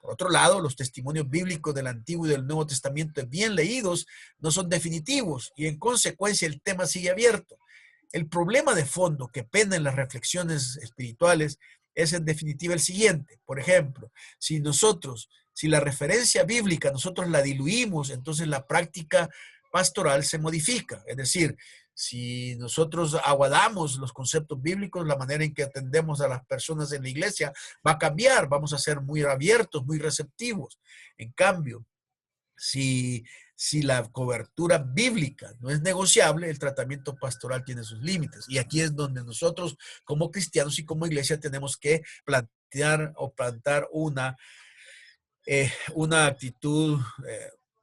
Por otro lado, los testimonios bíblicos del Antiguo y del Nuevo Testamento bien leídos no son definitivos y en consecuencia el tema sigue abierto. El problema de fondo que pende en las reflexiones espirituales es en definitiva el siguiente. Por ejemplo, si la referencia bíblica nosotros la diluimos, entonces la práctica pastoral se modifica. Es decir, si nosotros aguadamos los conceptos bíblicos, la manera en que atendemos a las personas en la iglesia va a cambiar, vamos a ser muy abiertos, muy receptivos. En cambio, si Si la cobertura bíblica no es negociable, el tratamiento pastoral tiene sus límites. Y aquí es donde nosotros, como cristianos y como iglesia, tenemos que plantear o plantar una actitud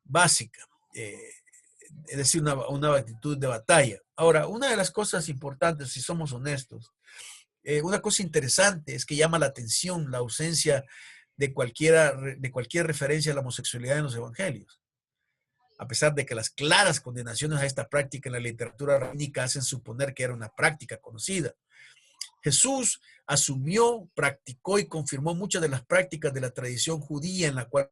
básica, es decir, una actitud de batalla. Ahora, una de las cosas importantes, si somos honestos, una cosa interesante es que llama la atención la ausencia de cualquier referencia a la homosexualidad en los evangelios. A pesar de que las claras condenaciones a esta práctica en la literatura rabínica hacen suponer que era una práctica conocida. Jesús asumió, practicó y confirmó muchas de las prácticas de la tradición judía en la cual,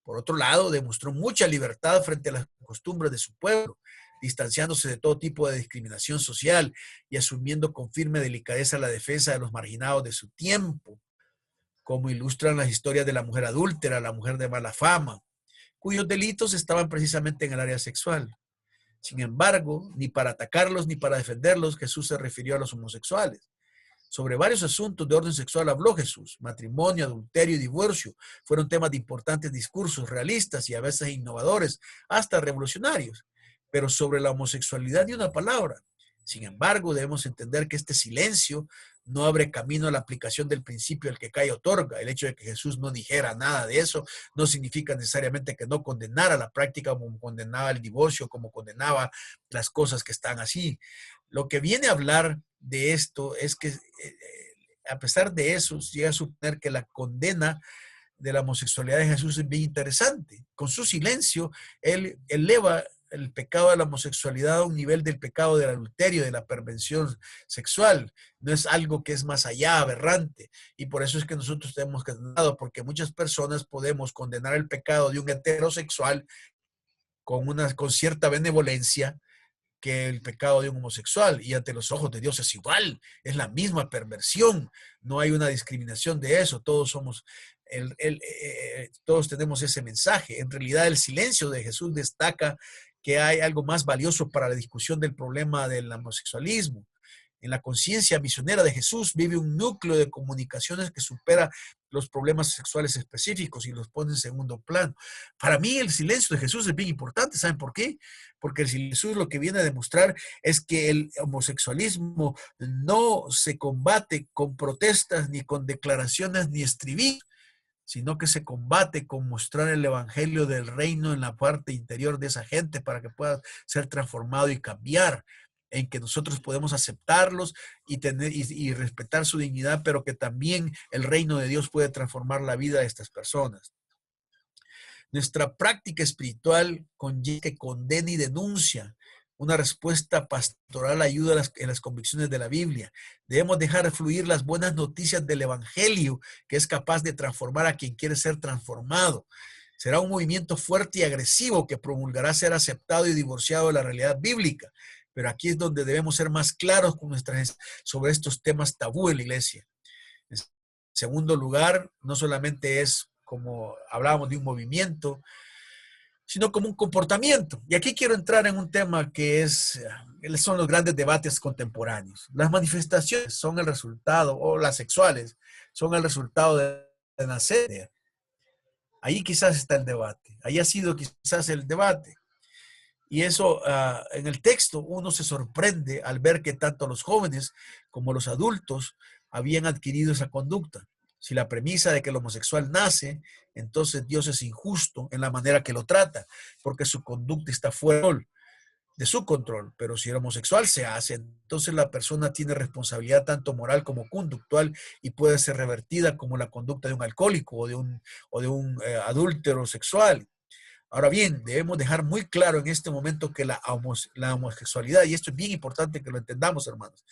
por otro lado, demostró mucha libertad frente a las costumbres de su pueblo, distanciándose de todo tipo de discriminación social y asumiendo con firme delicadeza la defensa de los marginados de su tiempo, como ilustran las historias de la mujer adúltera, la mujer de mala fama, cuyos delitos estaban precisamente en el área sexual. Sin embargo, ni para atacarlos ni para defenderlos, Jesús se refirió a los homosexuales. Sobre varios asuntos de orden sexual habló Jesús. Matrimonio, adulterio y divorcio fueron temas de importantes discursos realistas y a veces innovadores, hasta revolucionarios. Pero sobre la homosexualidad ni una palabra. Sin embargo, debemos entender que este silencio no abre camino a la aplicación del principio el que cae otorga. El hecho de que Jesús no dijera nada de eso no significa necesariamente que no condenara la práctica como condenaba el divorcio, como condenaba las cosas que están así. Lo que viene a hablar de esto es que a pesar de eso, llega a suponer que la condena de la homosexualidad de Jesús es bien interesante. Con su silencio, él eleva el pecado de la homosexualidad a un nivel del pecado del adulterio, de la perversión sexual. No es algo que es más allá, aberrante. Y por eso es que nosotros tenemos que condenar, porque muchas personas podemos condenar el pecado de un heterosexual con cierta benevolencia que el pecado de un homosexual, y ante los ojos de Dios es igual, es la misma perversión, no hay una discriminación de eso, todos somos, todos tenemos ese mensaje. En realidad el silencio de Jesús destaca que hay algo más valioso para la discusión del problema del homosexualismo. En la conciencia misionera de Jesús vive un núcleo de comunicaciones que supera los problemas sexuales específicos y los pone en segundo plano. Para mí el silencio de Jesús es bien importante. ¿Saben por qué? Porque el silencio lo que viene a demostrar es que el homosexualismo no se combate con protestas, ni con declaraciones, ni estribillos, sino que se combate con mostrar el evangelio del reino en la parte interior de esa gente para que pueda ser transformado y cambiar, en que nosotros podemos aceptarlos y respetar su dignidad, pero que también el reino de Dios puede transformar la vida de estas personas. Nuestra práctica espiritual conlleva que condena y denuncia. Una respuesta pastoral ayuda en las convicciones de la Biblia. Debemos dejar fluir las buenas noticias del evangelio, que es capaz de transformar a quien quiere ser transformado. Será un movimiento fuerte y agresivo que promulgará ser aceptado y divorciado de la realidad bíblica. Pero aquí es donde debemos ser más claros sobre estos temas tabú en la iglesia. En segundo lugar, no solamente es como hablábamos de un movimiento, sino como un comportamiento. Y aquí quiero entrar en un tema que son los grandes debates contemporáneos. Las manifestaciones son el resultado, o las sexuales, son el resultado de nacer. Ahí quizás está el debate. Ahí ha sido quizás el debate. Y eso, en el texto, uno se sorprende al ver que tanto los jóvenes como los adultos habían adquirido esa conducta. Si la premisa de que el homosexual nace, entonces Dios es injusto en la manera que lo trata, porque su conducta está fuera de su control. Pero si el homosexual se hace, entonces la persona tiene responsabilidad tanto moral como conductual y puede ser revertida como la conducta de un alcohólico o de un adúltero sexual. Ahora bien, debemos dejar muy claro en este momento que la homosexualidad, y esto es bien importante que lo entendamos, hermanos,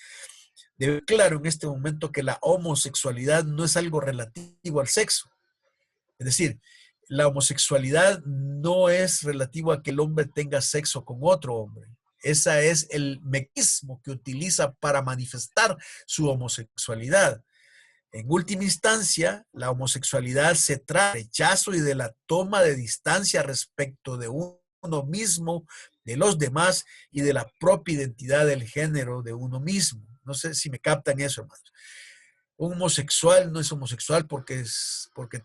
debe claro en este momento que la homosexualidad no es algo relativo al sexo. Es decir, la homosexualidad no es relativo a que el hombre tenga sexo con otro hombre. Ese es el mecanismo que utiliza para manifestar su homosexualidad. En última instancia, la homosexualidad se trata del rechazo y de la toma de distancia respecto de uno mismo, de los demás y de la propia identidad del género de uno mismo. No sé si me captan eso, hermanos. Un homosexual no es homosexual porque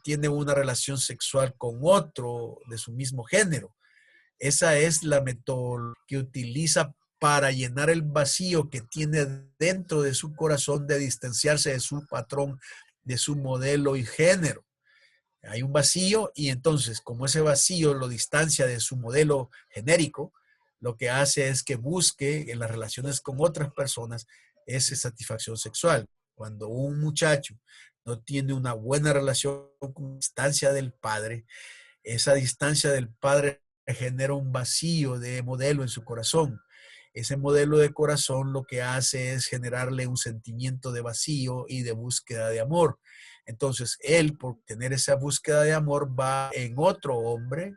tiene una relación sexual con otro de su mismo género. Esa es la metodología que utiliza para llenar el vacío que tiene dentro de su corazón de distanciarse de su patrón, de su modelo y género. Hay un vacío y entonces, como ese vacío lo distancia de su modelo genérico, lo que hace es que busque en las relaciones con otras personas esa satisfacción sexual. Cuando un muchacho no tiene una buena relación con distancia del padre, esa distancia del padre genera un vacío de modelo en su corazón. Ese modelo de corazón lo que hace es generarle un sentimiento de vacío y de búsqueda de amor. Entonces, él, por tener esa búsqueda de amor, va en otro hombre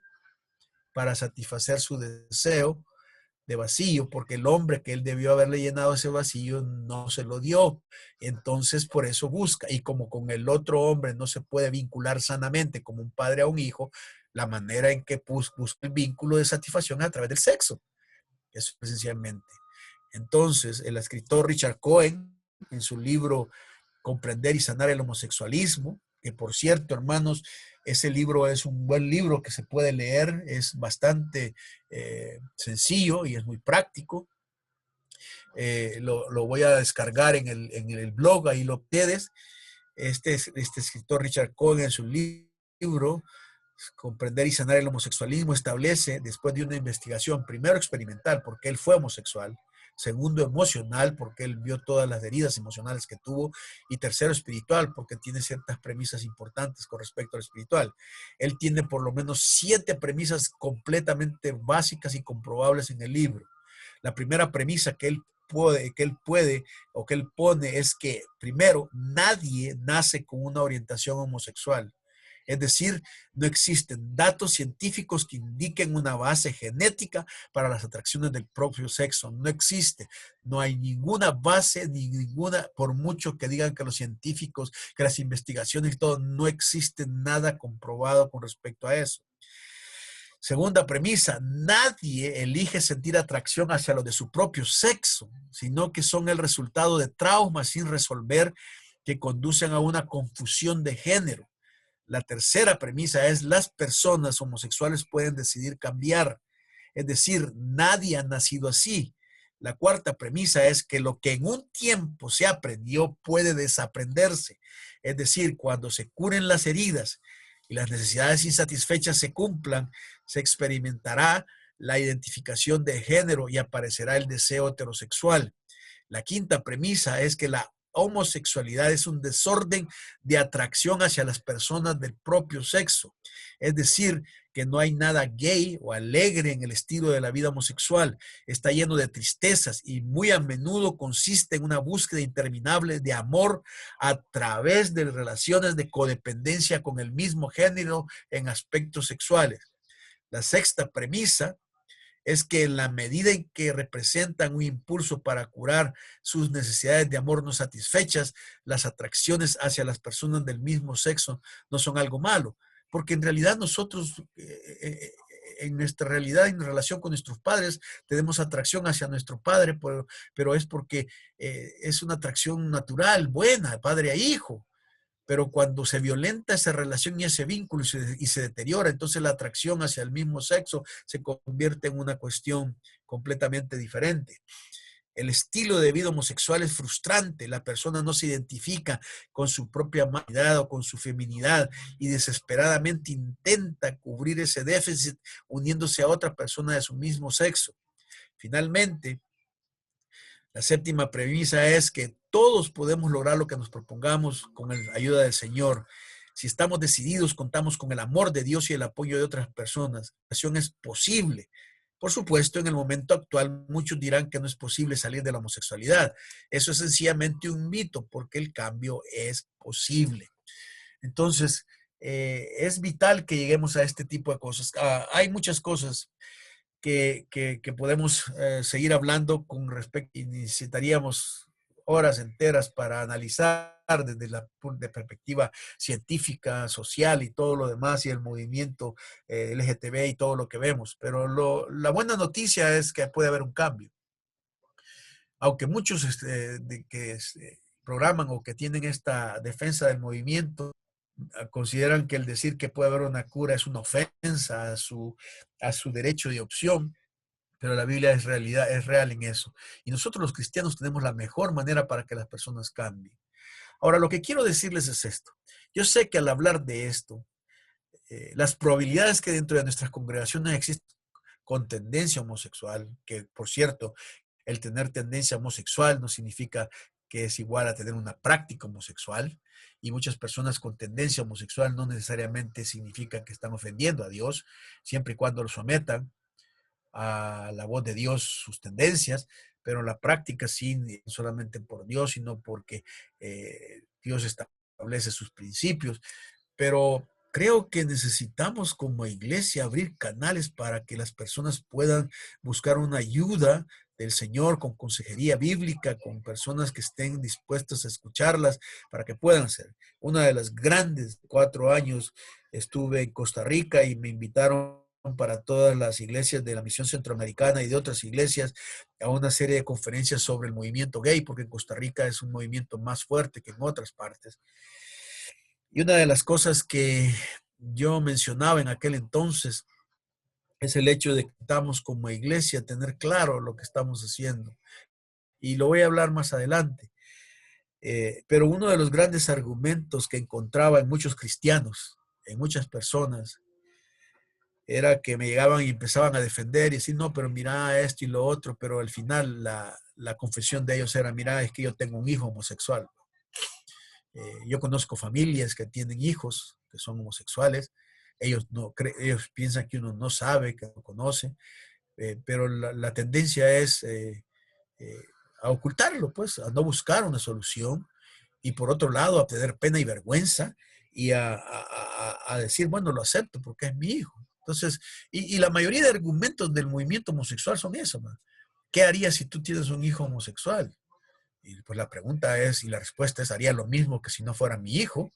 para satisfacer su deseo de vacío, porque el hombre que él debió haberle llenado ese vacío no se lo dio. Entonces, por eso busca. Y como con el otro hombre no se puede vincular sanamente como un padre a un hijo, la manera en que busca el vínculo de satisfacción es a través del sexo. Eso esencialmente. Entonces, el escritor Richard Cohen, en su libro Comprender y sanar el homosexualismo, que por cierto, hermanos, ese libro es un buen libro que se puede leer, es bastante sencillo y es muy práctico. Lo voy a descargar en el blog, ahí lo ustedes. Este escritor Richard Cohen en su libro Comprender y sanar el homosexualismo establece, después de una investigación, primero experimental, porque él fue homosexual; segundo, emocional, porque él vio todas las heridas emocionales que tuvo; y tercero, espiritual, porque tiene ciertas premisas importantes con respecto al espiritual. Él tiene por lo menos 7 premisas completamente básicas y comprobables en el libro. La primera premisa que él pone es que, primero, nadie nace con una orientación homosexual. Es decir, no existen datos científicos que indiquen una base genética para las atracciones del propio sexo. No existe. No hay ninguna base, ni ninguna, por mucho que digan que los científicos, que las investigaciones y todo, no existe nada comprobado con respecto a eso. Segunda premisa, nadie elige sentir atracción hacia lo de su propio sexo, sino que son el resultado de traumas sin resolver que conducen a una confusión de género. La tercera premisa es: las personas homosexuales pueden decidir cambiar. Es decir, nadie ha nacido así. La cuarta premisa es que lo que en un tiempo se aprendió puede desaprenderse. Es decir, cuando se curen las heridas y las necesidades insatisfechas se cumplan, se experimentará la identificación de género y aparecerá el deseo heterosexual. La quinta premisa es que la homosexualidad es un desorden de atracción hacia las personas del propio sexo. Es decir, que no hay nada gay o alegre en el estilo de la vida homosexual. Está lleno de tristezas y muy a menudo consiste en una búsqueda interminable de amor a través de relaciones de codependencia con el mismo género en aspectos sexuales. La sexta premisa es que en la medida en que representan un impulso para curar sus necesidades de amor no satisfechas, las atracciones hacia las personas del mismo sexo no son algo malo, porque en realidad nosotros, en nuestra realidad, en relación con nuestros padres, tenemos atracción hacia nuestro padre, pero es porque es una atracción natural, buena, padre a hijo. Pero cuando se violenta esa relación y ese vínculo y se deteriora, entonces la atracción hacia el mismo sexo se convierte en una cuestión completamente diferente. El estilo de vida homosexual es frustrante. La persona no se identifica con su propia humanidad o con su feminidad y desesperadamente intenta cubrir ese déficit uniéndose a otra persona de su mismo sexo. Finalmente, la séptima premisa es que todos podemos lograr lo que nos propongamos con la ayuda del Señor. Si estamos decididos, contamos con el amor de Dios y el apoyo de otras personas. La acción es posible. Por supuesto, en el momento actual, muchos dirán que no es posible salir de la homosexualidad. Eso es sencillamente un mito, porque el cambio es posible. Entonces, es vital que lleguemos a este tipo de cosas. Hay muchas cosas que podemos seguir hablando con respecto, y necesitaríamos horas enteras para analizar desde la de perspectiva científica, social y todo lo demás, y el movimiento LGTB y todo lo que vemos. Pero la buena noticia es que puede haber un cambio. Aunque muchos que programan o que tienen esta defensa del movimiento consideran que el decir que puede haber una cura es una ofensa a su derecho de opción, pero la Biblia es realidad, es real en eso. Y nosotros los cristianos tenemos la mejor manera para que las personas cambien. Ahora, lo que quiero decirles es esto. Yo sé que al hablar de esto, las probabilidades que dentro de nuestras congregaciones existen con tendencia homosexual, que por cierto, el tener tendencia homosexual no significa que es igual a tener una práctica homosexual, y muchas personas con tendencia homosexual no necesariamente significa que están ofendiendo a Dios, siempre y cuando lo sometan a la voz de Dios sus tendencias, pero la práctica sí, no solamente por Dios, sino porque Dios establece sus principios. Pero creo que necesitamos como iglesia abrir canales para que las personas puedan buscar una ayuda del Señor con consejería bíblica, con personas que estén dispuestas a escucharlas para que puedan hacer. Una de las grandes 4 años estuve en Costa Rica y me invitaron para todas las iglesias de la Misión Centroamericana y de otras iglesias a una serie de conferencias sobre el movimiento gay, porque en Costa Rica es un movimiento más fuerte que en otras partes. Y una de las cosas que yo mencionaba en aquel entonces es el hecho de que estamos como iglesia tener claro lo que estamos haciendo. Y lo voy a hablar más adelante. Pero uno de los grandes argumentos que encontraba en muchos cristianos, en muchas personas, era que me llegaban y empezaban a defender y decir, no, pero mira esto y lo otro, pero al final la confesión de ellos era, mira, es que yo tengo un hijo homosexual. Yo conozco familias que tienen hijos que son homosexuales. Ellos, no, ellos piensan que uno no sabe, que no conoce, pero la tendencia es eh, a ocultarlo, pues, a no buscar una solución y por otro lado a tener pena y vergüenza y a decir, bueno, lo acepto porque es mi hijo. Entonces, y la mayoría de argumentos del movimiento homosexual son eso, man. ¿Qué harías si tú tienes un hijo homosexual? Y pues la pregunta es, y la respuesta es, haría lo mismo que si no fuera mi hijo,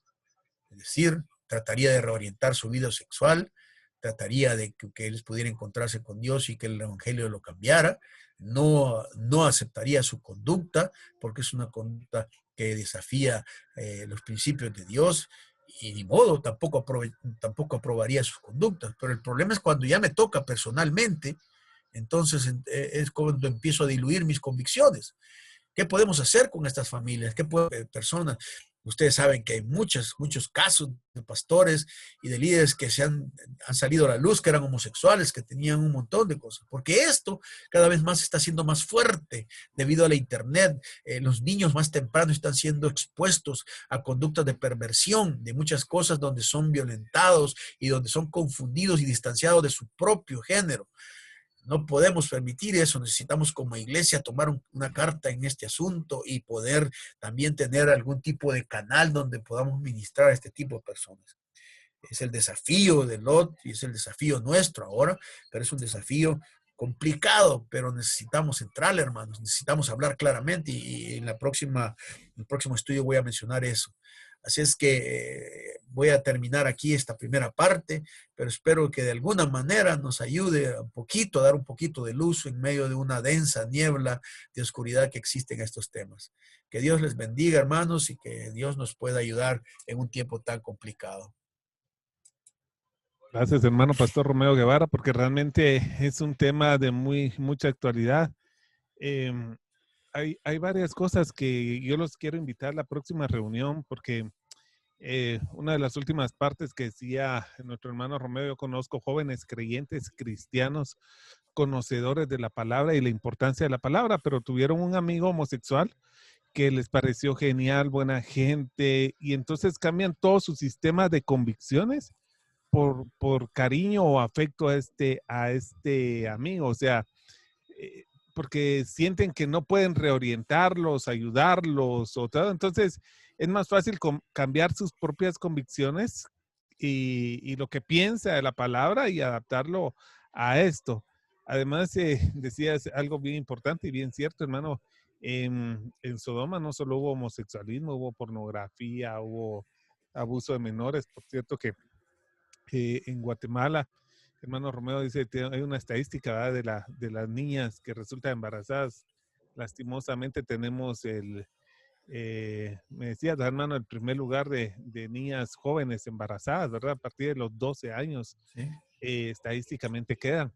es decir, trataría de reorientar su vida sexual, trataría de que él pudiera encontrarse con Dios y que el Evangelio lo cambiara, no aceptaría su conducta, porque es una conducta que desafía los principios de Dios, y ni modo, tampoco aprobaría sus conductas. Pero el problema es cuando ya me toca personalmente, entonces es cuando empiezo a diluir mis convicciones. ¿Qué podemos hacer con estas familias? ¿Qué personas? Ustedes saben que hay muchos casos de pastores y de líderes que han salido a la luz, que eran homosexuales, que tenían un montón de cosas. Porque esto cada vez más está siendo más fuerte debido a la internet. Los niños más temprano están siendo expuestos a conductas de perversión, de muchas cosas donde son violentados y donde son confundidos y distanciados de su propio género. No podemos permitir eso, necesitamos como iglesia tomar una carta en este asunto y poder también tener algún tipo de canal donde podamos ministrar a este tipo de personas. Es el desafío de Lot y es el desafío nuestro ahora, pero es un desafío complicado, pero necesitamos entrar, hermanos, necesitamos hablar claramente y en el próximo estudio voy a mencionar eso. Así es que voy a terminar aquí esta primera parte, pero espero que de alguna manera nos ayude un poquito, a dar un poquito de luz en medio de una densa niebla de oscuridad que existe en estos temas. Que Dios les bendiga, hermanos, y que Dios nos pueda ayudar en un tiempo tan complicado. Gracias, hermano Pastor Romeo Guevara, porque realmente es un tema de mucha actualidad. Em, hay varias cosas que yo los quiero invitar a la próxima reunión, porque una de las últimas partes que decía nuestro hermano Romeo, yo conozco jóvenes creyentes cristianos, conocedores de la palabra y la importancia de la palabra, pero tuvieron un amigo homosexual que les pareció genial, buena gente, y entonces cambian todo su sistema de convicciones por cariño o afecto a este amigo. O sea, eh, porque sienten que no pueden reorientarlos, ayudarlos o todo. Entonces, es más fácil cambiar sus propias convicciones y lo que piensa de la palabra y adaptarlo a esto. Además, decías algo bien importante y bien cierto, hermano. En Sodoma no solo hubo homosexualismo, hubo pornografía, hubo abuso de menores. Por cierto que en Guatemala, hermano Romeo dice que hay una estadística, ¿verdad?, de las niñas que resultan embarazadas. Lastimosamente tenemos Me decías, hermano, el primer lugar de niñas jóvenes embarazadas, ¿verdad? A partir de los 12 años, Sí. Estadísticamente quedan.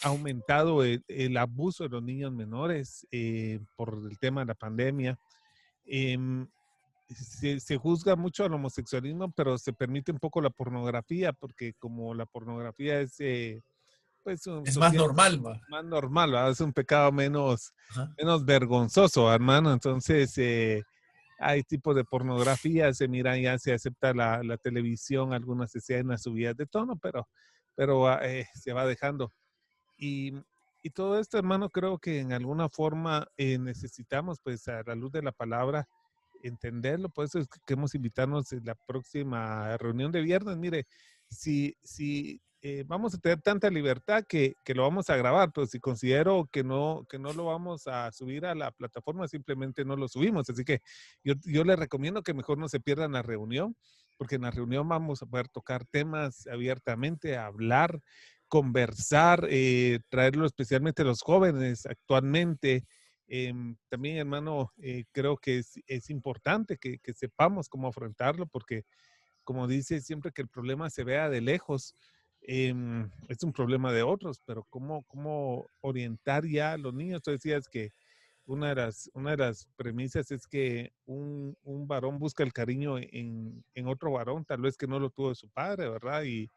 Ha aumentado el abuso de los niños menores por el tema de la pandemia. Em, se juzga mucho al homosexualismo, pero se permite un poco la pornografía, porque como la pornografía es pues Es más social, normal, va. más normal, ¿verdad? Es un pecado Ajá. menos vergonzoso, hermano. Entonces, hay tipos de pornografía, se mira, ya se acepta la televisión, algunas escenas subidas de tono, pero se va dejando. Y, y todo esto, hermano, creo que en alguna forma necesitamos, pues, a la luz de la palabra, entenderlo. Por eso es que queremos invitarnos en la próxima reunión de viernes. Mire, si vamos a tener tanta libertad que lo vamos a grabar, pero si considero que no lo vamos a subir a la plataforma, simplemente no lo subimos. Así que yo les recomiendo que mejor no se pierdan la reunión, porque en la reunión vamos a poder tocar temas abiertamente, hablar, conversar, traerlo especialmente a los jóvenes actualmente. También, hermano, creo que es importante que sepamos cómo afrontarlo, porque como dice, siempre que el problema se vea de lejos, es un problema de otros, pero cómo orientar ya a los niños. Tú decías que una de las premisas es que un varón busca el cariño en otro varón, tal vez que no lo tuvo de su padre, ¿verdad? Y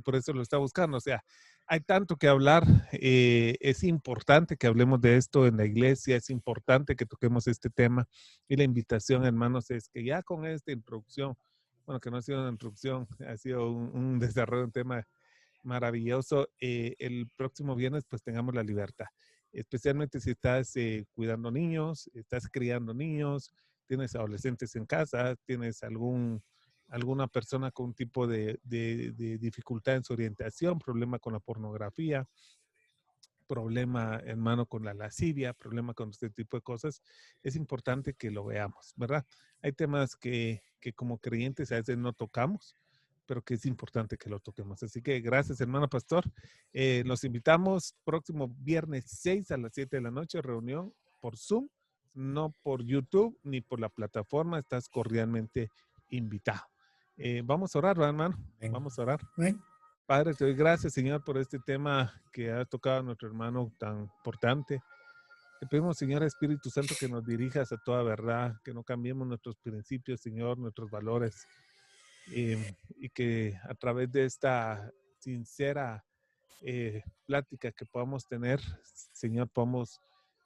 por eso lo está buscando. O sea, hay tanto que hablar. Es importante que hablemos de esto en la iglesia, es importante que toquemos este tema. Y la invitación, hermanos, es que ya con esta introducción, bueno, que no ha sido una introducción, ha sido un desarrollo, un tema maravilloso. El próximo viernes pues tengamos la libertad, especialmente si estás cuidando niños, estás criando niños, tienes adolescentes en casa, tienes alguna persona con un tipo de dificultad en su orientación, problema con la pornografía, problema, hermano, con la lascivia, problema con este tipo de cosas. Es importante que lo veamos, ¿verdad? Hay temas que como creyentes a veces no tocamos, pero que es importante que lo toquemos. Así que gracias, hermano pastor. Los invitamos próximo viernes 6 a las 7 de la noche, reunión por Zoom, no por YouTube ni por la plataforma. Estás cordialmente invitado. Vamos a orar, ¿verdad, hermano? Ven. Vamos a orar. Ven. Padre, te doy gracias, Señor, por este tema que ha tocado a nuestro hermano tan importante. Te pedimos, Señor Espíritu Santo, que nos dirijas a toda verdad, que no cambiemos nuestros principios, Señor, nuestros valores, y que a través de esta sincera plática que podamos tener, Señor, podamos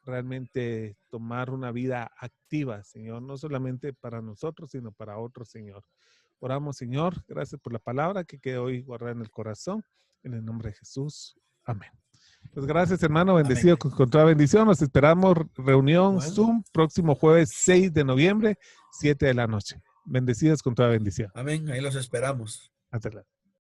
realmente tomar una vida activa, Señor, no solamente para nosotros, sino para otros, Señor. Oramos, Señor, gracias por la palabra que quede hoy guardada en el corazón, en el nombre de Jesús. Amén. Pues gracias, hermano, bendecido con toda bendición. Nos esperamos reunión Zoom próximo jueves 6 de noviembre, 7 de la noche. Bendecidos con toda bendición. Amén, ahí los esperamos. Hasta luego.